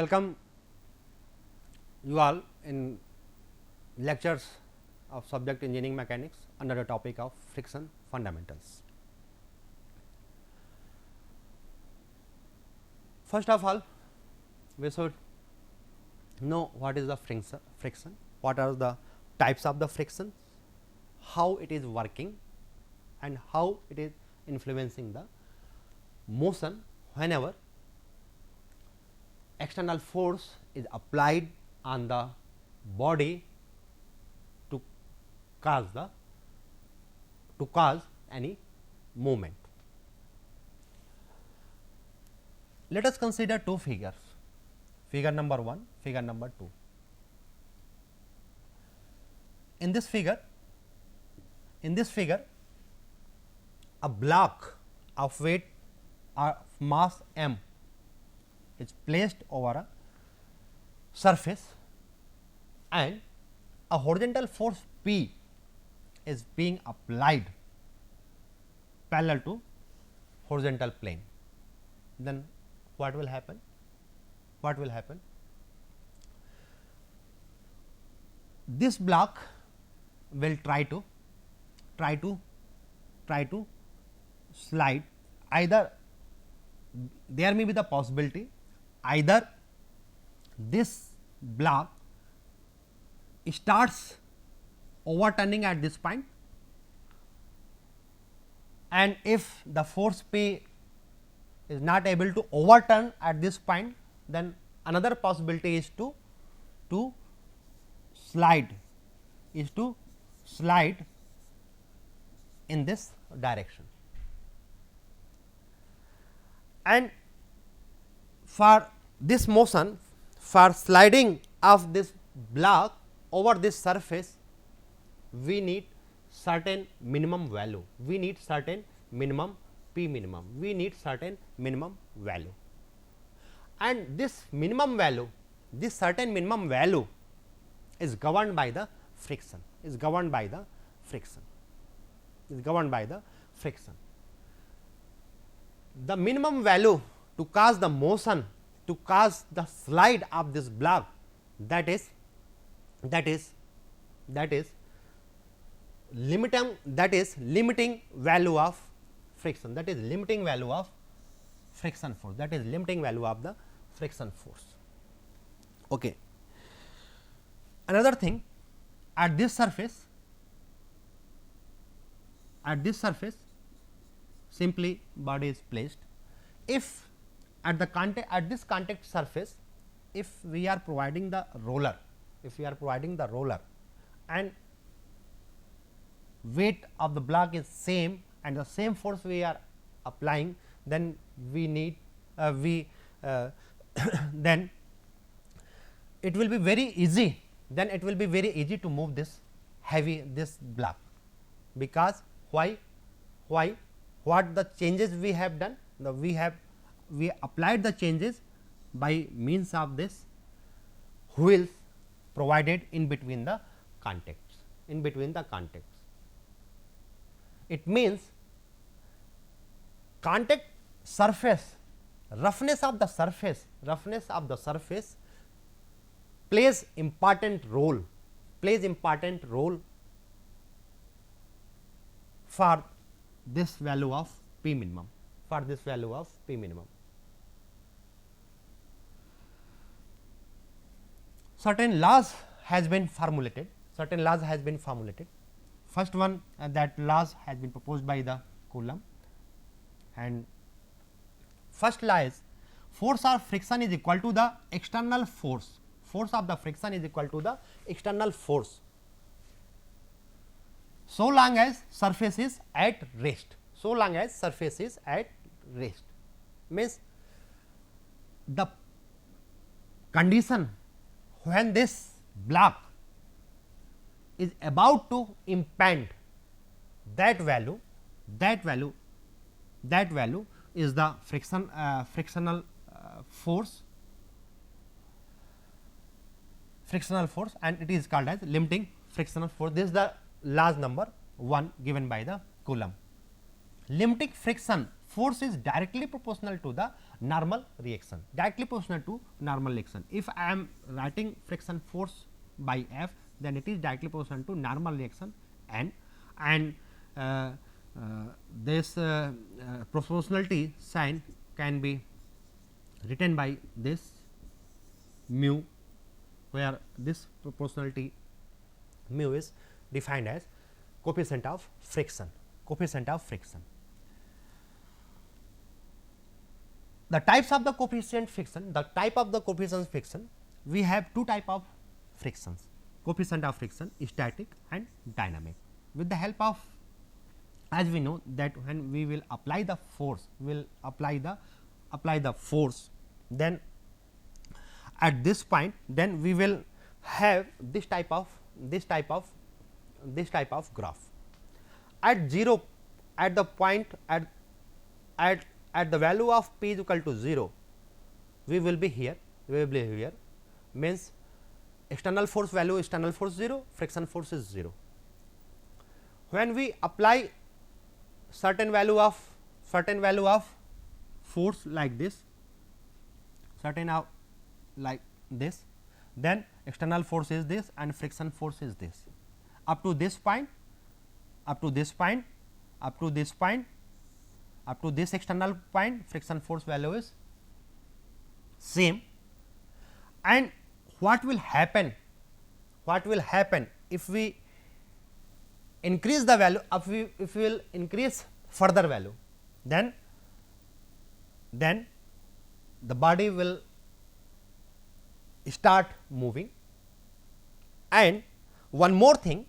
welcome you all in lectures of subject engineering mechanics under the topic of friction fundamentals. First of all, we should know what is the friction, what are the types of the friction, how it is working and how it is influencing the motion whenever external force is applied on the body to cause any movement. Let us consider two figures, figure number 1, figure number 2. In this figure, a block of weight or mass m is placed over a surface and a horizontal force P is being applied parallel to horizontal plane. Then what will happen? This block will try to slide. Either there may be the possibility either this block starts overturning at this point, and if the force P is not able to overturn at this point, then another possibility is to slide in this direction. And for this motion, for sliding of this block over this surface, we need certain minimum value, we need certain minimum P minimum, we need certain minimum value, and this minimum value, this certain minimum value is governed by the friction, The minimum value to cause the motion, to cause the slide of this block, that is limiting value of friction, that is limiting value of friction force, that is limiting value of the friction force. Okay. Another thing, at this surface simply body is placed. If at this contact surface, if we are providing the roller, and weight of the block is same and the same force we are applying, then we need then it will be very easy to move this block, because why what the changes we have done, we applied the changes by means of this wheels provided in between the contacts. It means contact surface, roughness of the surface plays important role for this value of P minimum, Certain laws has been formulated. First one, that laws has been proposed by the Coulomb, and first law is force of friction is equal to the external force. Force of the friction is equal to the external force so long as surface is at rest. Means the condition when this block is about to impand, that value is the frictional force, and it is called as limiting frictional force. This is the law number 1 given by the Coulomb. limiting friction force is directly proportional to the normal reaction, directly proportional to normal reaction. If I am writing friction force by F, then it is directly proportional to normal reaction N, and this proportionality sign can be written by this mu, where this proportionality mu is defined as coefficient of friction, coefficient of friction. The types of the coefficient friction, the type of the coefficient friction, we have two type of frictions, coefficient of friction, static and dynamic. With the help of, as we know that when we will apply the force, we will apply the force, then at this point, then we will have this type of graph. At 0, at the point at the value of p is equal to 0, we will be here, means external force value, external force 0, friction force is 0. When we apply certain value of force like this, then external force is this and friction force is this. Up to this point, up to this external point, friction force value is same. And what will happen if we increase the value, if we will increase further value, then the body will start moving. And one more thing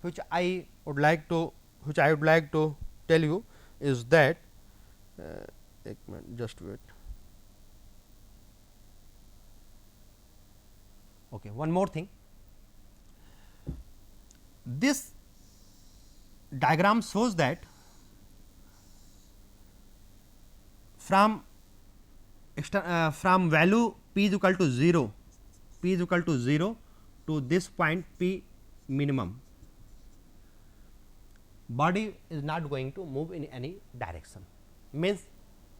which I would like to tell you is that just wait. Okay, one more thing. This diagram shows that from value p is equal to 0 to this point p minimum, body is not going to move in any direction, means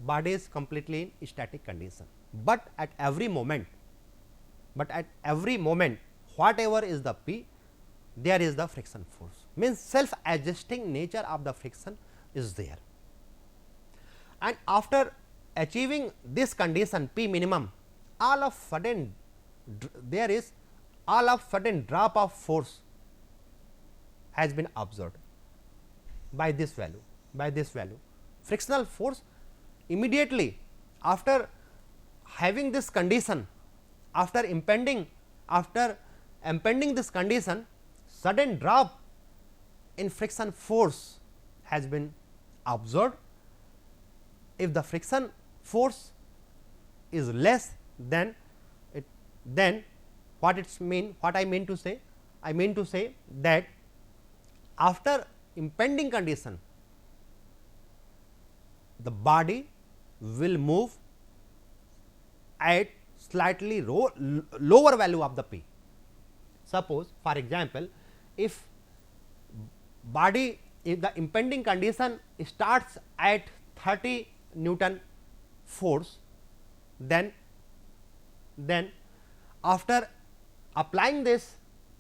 body is completely in static condition. But at every moment, whatever is the p, there is the friction force, means self adjusting nature of the friction is there. And after achieving this condition p minimum, all of sudden drop of force has been observed by this value. Frictional force immediately after having this condition, after impending this condition, sudden drop in friction force has been observed. If the friction force is less, then what I mean to say that after impending condition, the body will move at slightly lower value of the p. Suppose, for example, if the impending condition starts at 30 Newton force, then after applying this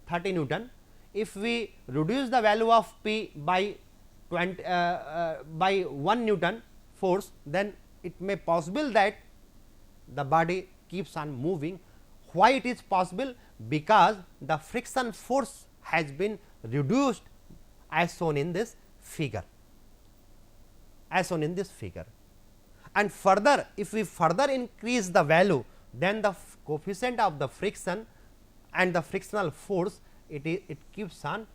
30 Newton, if we reduce the value of p by 1 Newton force, then it may possible that the body keeps on moving. Why it is possible? Because the friction force has been reduced as shown in this figure, and further, if we further increase the value, then the coefficient of the friction and the frictional force it keeps on,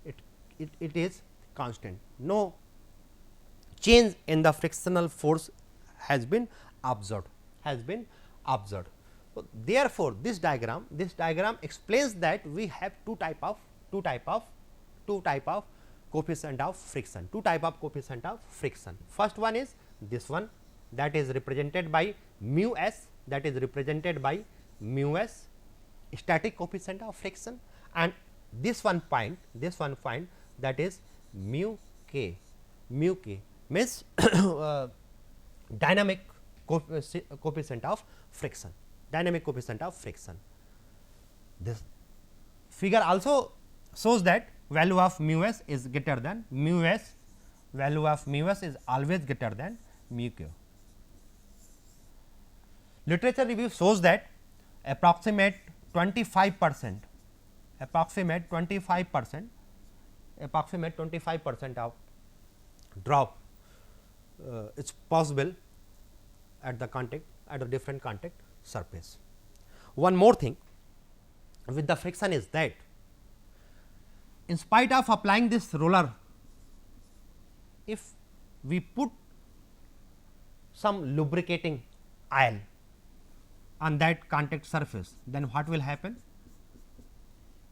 it is constant, no change in the frictional force has been observed. So, therefore, this diagram explains that we have two type of coefficient of friction, First one is this one, that is represented by mu s, static coefficient of friction, and this one point that is mu k. Mu k means dynamic coefficient of friction, dynamic coefficient of friction. This figure also shows that value of mu s is greater than mu s, value of mu s is always greater than mu q. Literature review shows that approximate 25%, approximate 25%, approximate 25% of drop is possible at the contact, at a different contact surface. One more thing with the friction is that in spite of applying this roller, if we put some lubricating oil on that contact surface, then what will happen?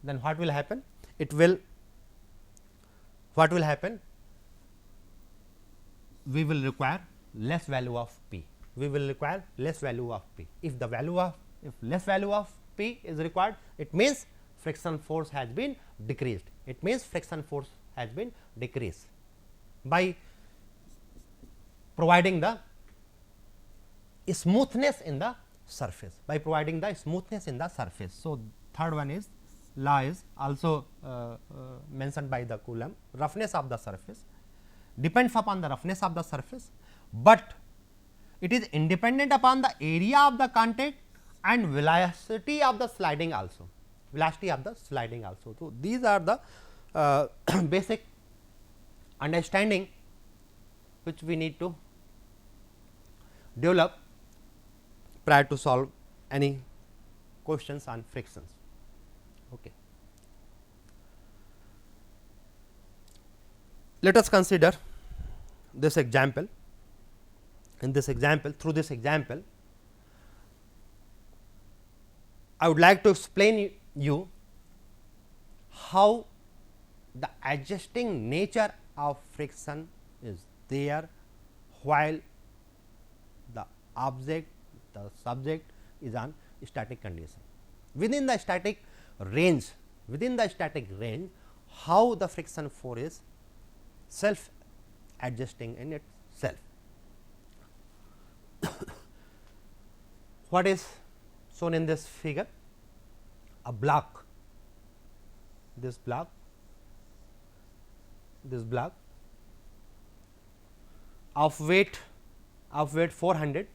Then what will happen? It will, what will happen? We will require less value of P. We will require less value of P. If the value of, if less value of P is required, it means friction force has been decreased. It means friction force has been decreased by providing the smoothness in the surface, by providing the smoothness in the surface. So, third one is law is also mentioned by the Coulomb, roughness of the surface depends upon the roughness of the surface, but it is independent upon the area of the contact and velocity of the sliding also, velocity of the sliding also. So, these are the basic understanding which we need to develop prior to solve any questions on frictions. Okay. Let us consider this example. In this example, through this example, I would like to explain you how the adjusting nature of friction is there while the object, the subject is on static condition. Within the static range, how the friction force is self adjusting in itself. What is shown in this figure? A block, this block of weight 400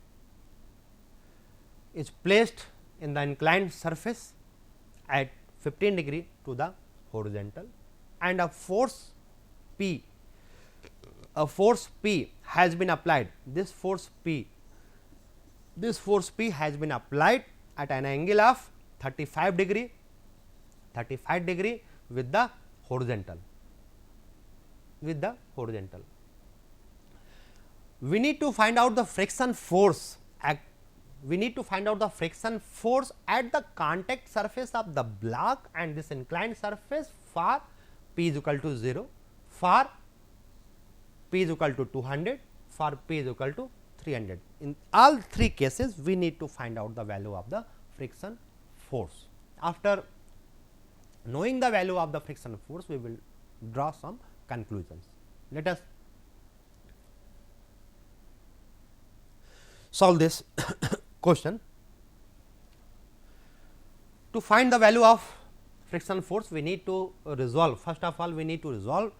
is placed in the inclined surface at 15 degree to the horizontal, and a force P has been applied. This force P has been applied at an angle of 35 degree with the horizontal. We need to find out the friction force at the contact surface of the block and this inclined surface for P is equal to 0, for P is equal to 200, for P is equal to 300. In all three cases, we need to find out the value of the friction force. After knowing the value of the friction force, we will draw some conclusions. Let us solve this question. To find the value of friction force, we need to resolve, first of all we need to resolve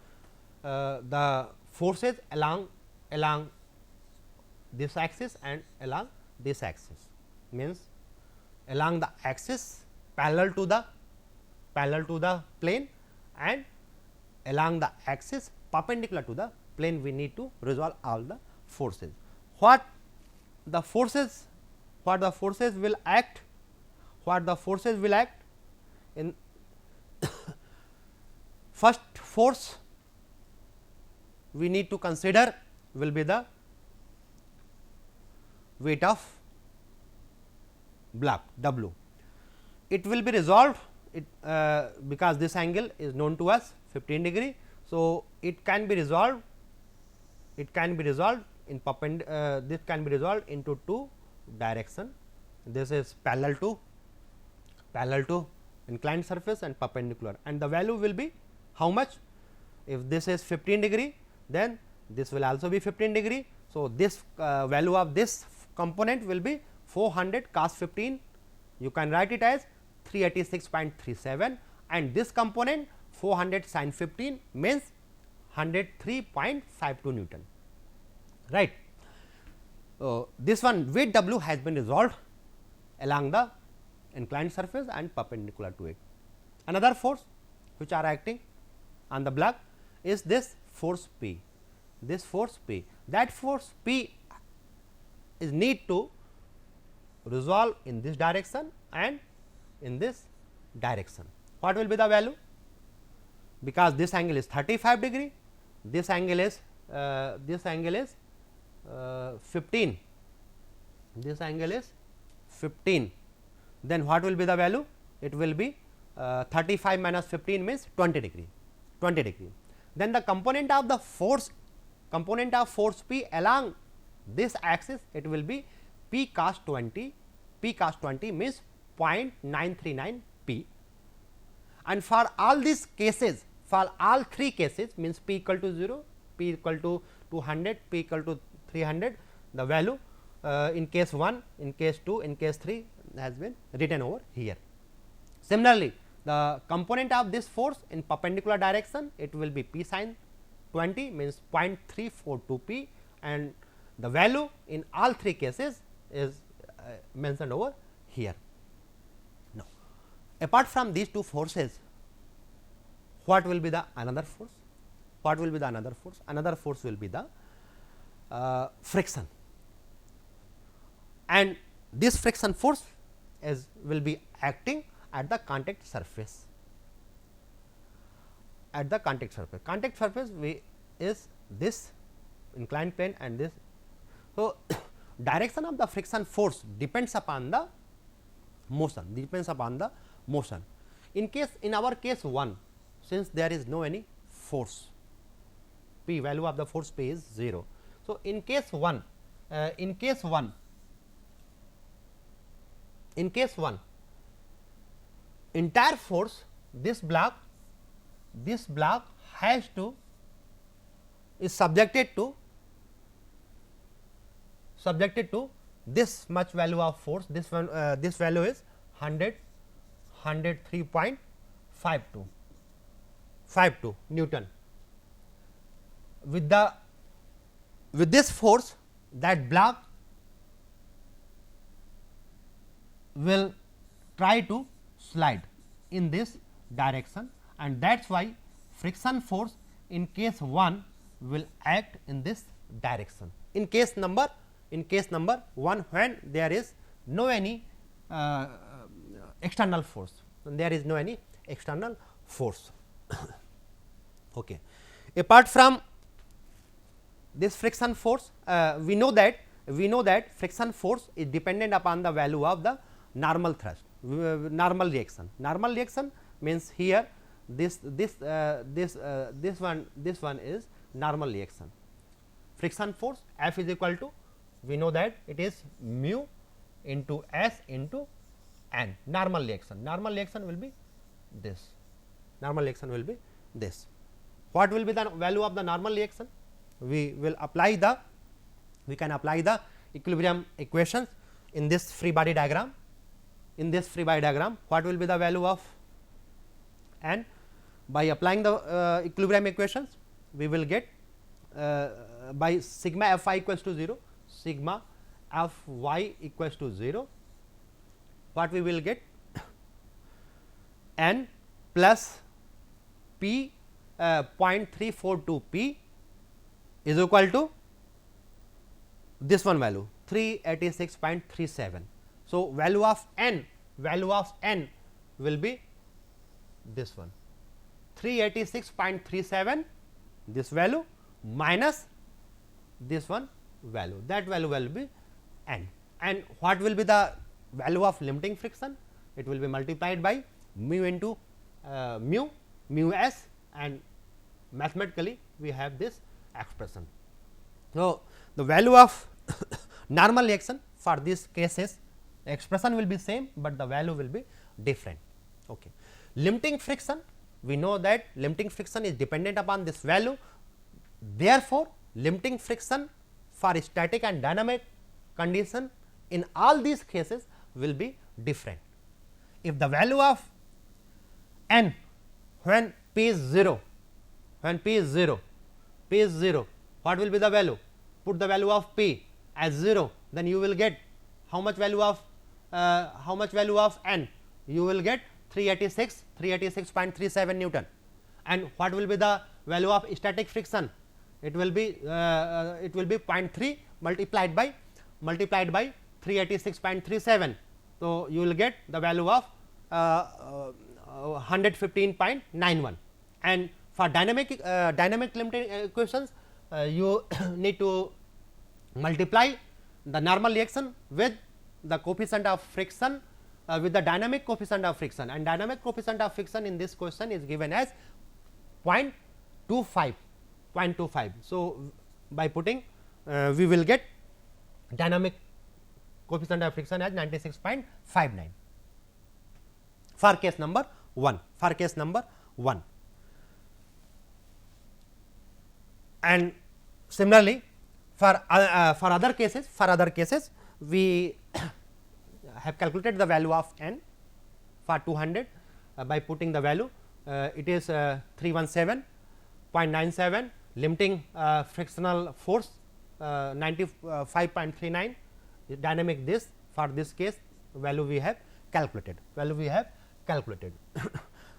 the forces along this axis and along this axis, means along the axis parallel to the plane and along the axis perpendicular to the plane. We need to resolve all the forces. What the forces will act in first force we need to consider will be the weight of block W. It will be resolved because this angle is known to us 15 degree. So, it can be resolved in this can be resolved into two direction. This is parallel to inclined surface and perpendicular, and the value will be how much? if this is 15 degree, then this will also be 15 degree. So, this value of this component will be 400 cos 15, you can write it as 386.37, and this component 400 sin 15 means 103.52 Newton, right. This one weight W has been resolved along the inclined surface and perpendicular to it. Another force which are acting on the block is this force P, this force P. That force P is need to resolve in this direction and in this direction. What will be the value? Because this angle is 35 degree, this angle is 15, this angle is 15, then what will be the value? It will be 35 minus 15 means 20 degree, 20 degree. Then the component of the force, component of force P along this axis, it will be P cos 20, P cos 20 means 0.939 P, and for all these cases, for all three cases means P equal to 0, P equal to 200, P equal to 300, the value in case 1, in case 2, in case 3 has been written over here. Similarly, the component of this force in perpendicular direction, it will be P sin 20 means 0.342 P, and the value in all three cases is mentioned over here. Now, apart from these two forces, what will be the another force? What will be the another force? Another force will be the friction, and this friction force will be acting at the contact surface. At the contact surface, contact surface is this inclined plane and this. So, direction of the friction force depends upon the motion, depends upon the motion. In our case 1, since there is no any force, P value of the force P is 0. So, in case 1, entire force, this block has to is subjected to this much value of force. This one, this value is 103.52 Newton. With this force, that block will try to slide in this direction, and that is why friction force in case 1 will act in this direction. In case number 1, when there is no any external force, there is no any external force. Okay. Apart from this friction force, we know that friction force is dependent upon the value of the normal thrust, normal reaction. Normal reaction means here this one is normal reaction. Friction force F is equal to, we know that it is mu into S into N. Normal reaction will be this. Normal reaction will be this. What will be the value of the normal reaction? We can apply the equilibrium equations in this free body diagram. In this free body diagram, what will be the value of N? By applying the equilibrium equations, we will get by sigma f y equals to 0, sigma f y equals to 0, what we will get? N plus P 0.342 P is equal to this one value 386.37. So, value of N will be this one 386.37, this value minus this one value, that value will be N. And what will be the value of limiting friction? It will be multiplied by mu into mu s, and mathematically we have this expression. So, the value of normal reaction for these cases, expression will be same, but the value will be different. Okay. Limiting friction we know that limiting friction is dependent upon this value. Therefore, limiting friction for static and dynamic condition in all these cases will be different. If the value of n when p is 0, when p is 0, p is 0, what will be the value? Put the value of p as 0, then you will get how much value of n? You will get 386.37 Newton. And what will be the value of static friction? It will be 0.3 multiplied by 386.37. So, you will get the value of 115.91. And for dynamic limiting equations, you need to multiply the normal reaction with the coefficient of friction with the dynamic coefficient of friction, and dynamic coefficient of friction in this question is given as 0.25. So, by putting we will get dynamic coefficient of friction as 96.59 for case number 1, and similarly for other cases we have calculated the value of n for 200 by putting the value it is 317.97, limiting frictional force 95.39, dynamic this for this case value we have calculated.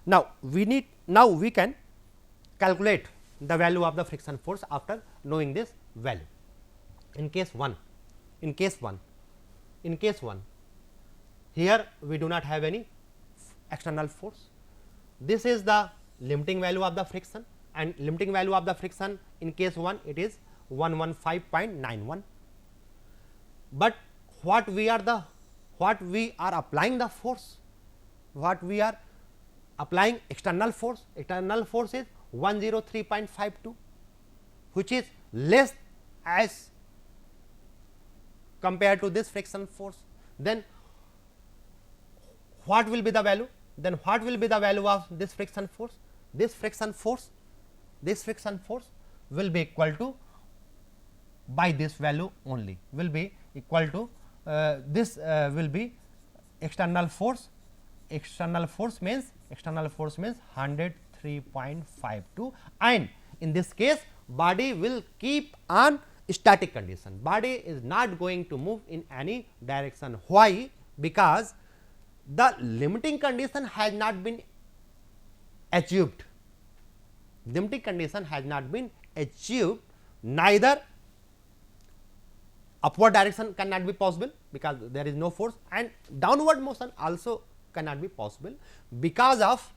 Now, we can calculate the value of the friction force after knowing this value. In case 1, here we do not have any external force. This is the limiting value of the friction, and limiting value of the friction in case 1 it is 115.91. But what we are applying the force, external force is 103.52, which is less as compared to this friction force. Then what will be the value? Of this friction force? This friction force will be equal to, by this value only, will be equal to this will be external force. External force means 103.52, and in this case body will keep on static condition. Body is not going to move in any direction. Why? Because the limiting condition has not been achieved. Neither upward direction cannot be possible because there is no force, and downward motion also cannot be possible because of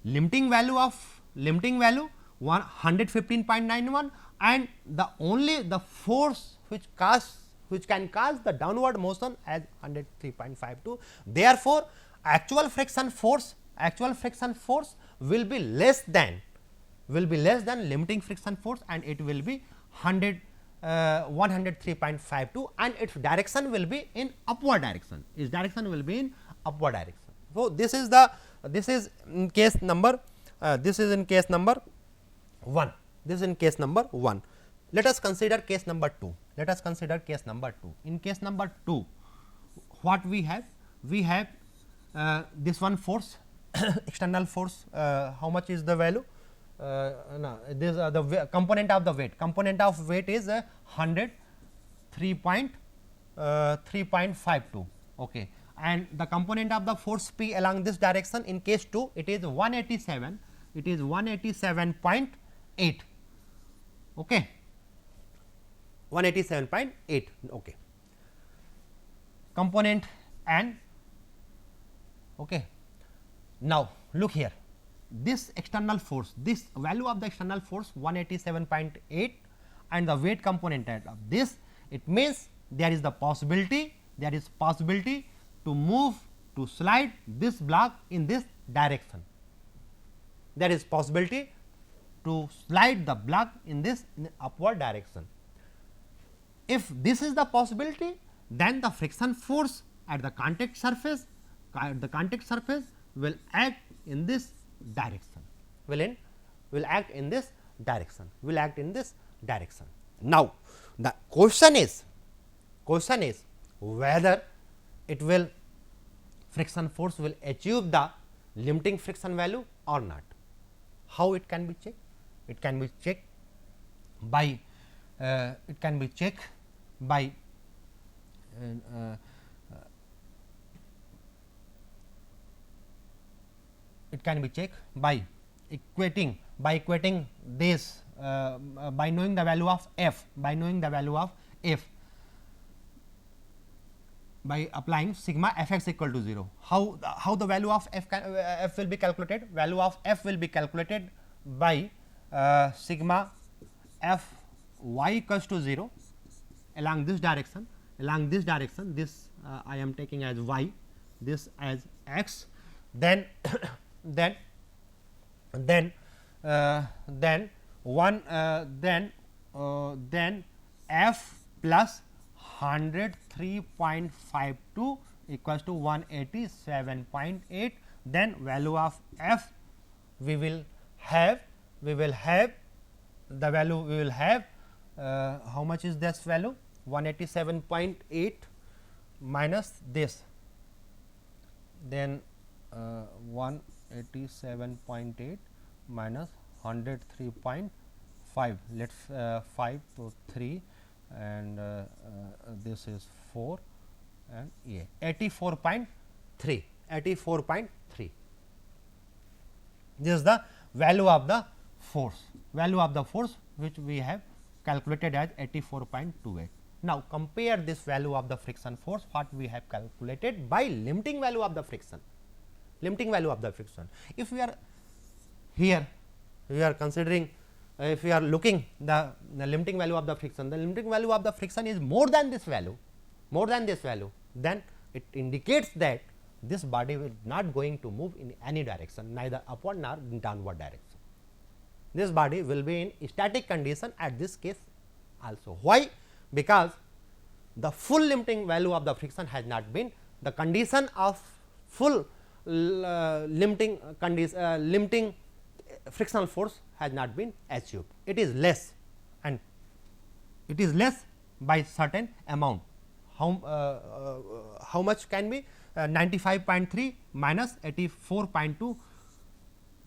limiting value 115.91, and the force which can cause the downward motion as 103.52. Therefore, actual friction force will be less than limiting friction force, and it will be 103.52, and its direction will be in upward direction. So, this is in case number 1. Let us consider case number 2. In case number 2, what we have? We have this one force, external force. How much is the value? This the component of the weight. Component of weight is 103.52. Okay, and the component of the force P along this direction in case 2 it is 187. It is 187.8. Okay, 187.8. Okay, component and okay. Now look here, this external force, this value of the external force 187.8 and the weight component of this, it means there is possibility to slide this block in this direction. There is possibility to slide the block in this upward direction. If this is the possibility, then the friction force at the contact surface will act in this direction, will act in this direction, will act in this direction. Now, the question is whether it will friction force will achieve the limiting friction value or not. How it can be checked? It can be checked by it can be checked by it can be checked by equating this by knowing the value of f, by applying sigma f x equal to 0. How the value of f will be calculated? Value of f will be calculated by sigma f y equals to 0 along this direction. This I am taking as y, this as x, then then f plus 103.52 equals to 187.8. Then value of f we will have the value we will have how much is this value? 187.8 minus this, then 187.8 minus 103.5, let us 5 to 3 and this is 4 and 84.3. This is the value of the force, which we have calculated as 84.28. Now, compare this value of the friction force what we have calculated by limiting value of the friction. If we are here, we are considering if we are looking the limiting value of the friction, the limiting value of the friction is more than this value, then it indicates that this body will not going to move in any direction, neither upward nor downward direction. This body will be in static condition at this case also. Why? Because the full limiting value of the friction has not been, the condition of full limiting frictional force has not been achieved. It is less, and it is less by certain amount. How much can be? 95.3 minus 84.2.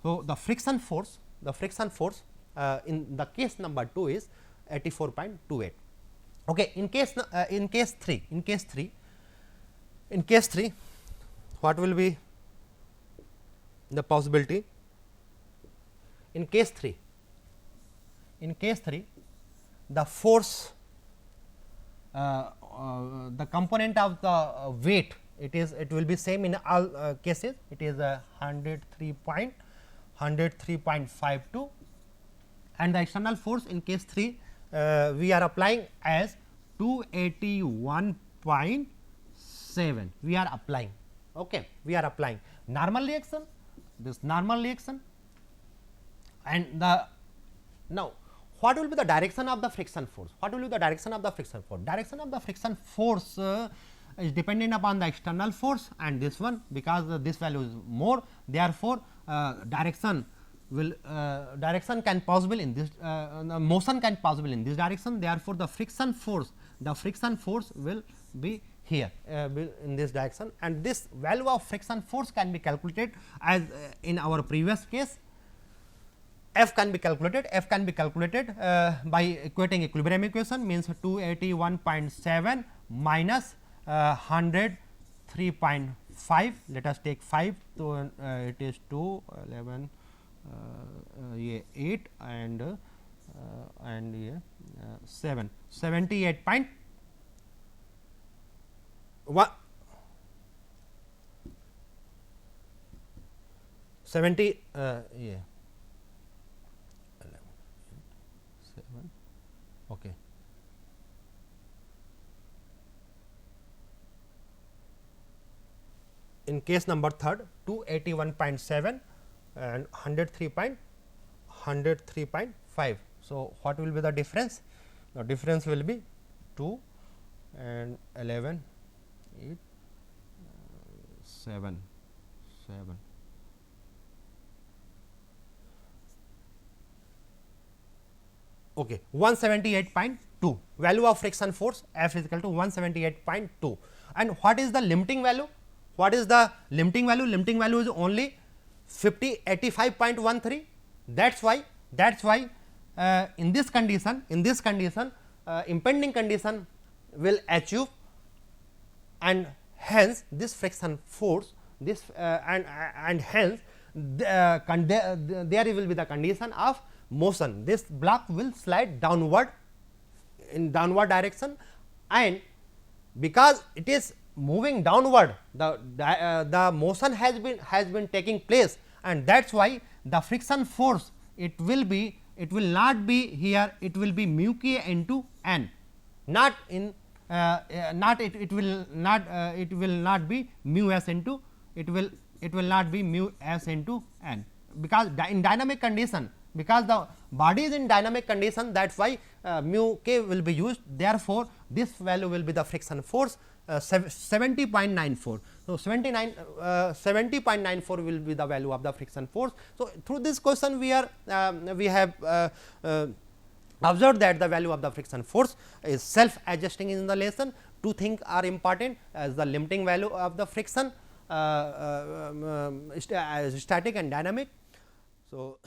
So, the friction force in the case number 2 is 84.28. Okay. In case 3, what will be the possibility? In case 3, the force, the component of the weight, it will be same in all cases. It is 103.52, and the external force in case 3 we are applying as 281.7. We are applying. Okay, we are applying normal reaction. This normal reaction, and the now what will be the direction of the friction force? Direction of the friction force is dependent upon the external force and this one, because this value is more. Therefore, direction can possible in this motion can possible in this direction. Therefore, the friction force will be here in this direction, and this value of friction force can be calculated as in our previous case. F can be calculated by equating equilibrium equation, means 281.7 minus 103.5. let us take 5, so it is 2, 11, 8 and 7, 78.1 70 okay. In case number third, 281.7 and 103.5. So, what will be the difference? The difference will be 2 and 11, 8, 7. Okay, 178.2 value of friction force F is equal to 178.2. And what is the limiting value? What is the limiting value? Limiting value is only 85.13. That's why in this condition impending condition will achieve, and hence this friction force this and hence there will be the condition of motion. This block will slide downward in downward direction, and because it is moving downward, the motion has been taking place, and that is why the friction force it will not be here, it will be mu k into n, not in it will not be mu s into it will not be mu s into n, because in dynamic condition, because the body is in dynamic condition, that is why mu k will be used. Therefore, this value will be the friction force 70.94. So, 70.94 will be the value of the friction force. So, through this question we have observed that the value of the friction force is self adjusting in the lesson. Two things are important as the limiting value of the friction static and dynamic. So,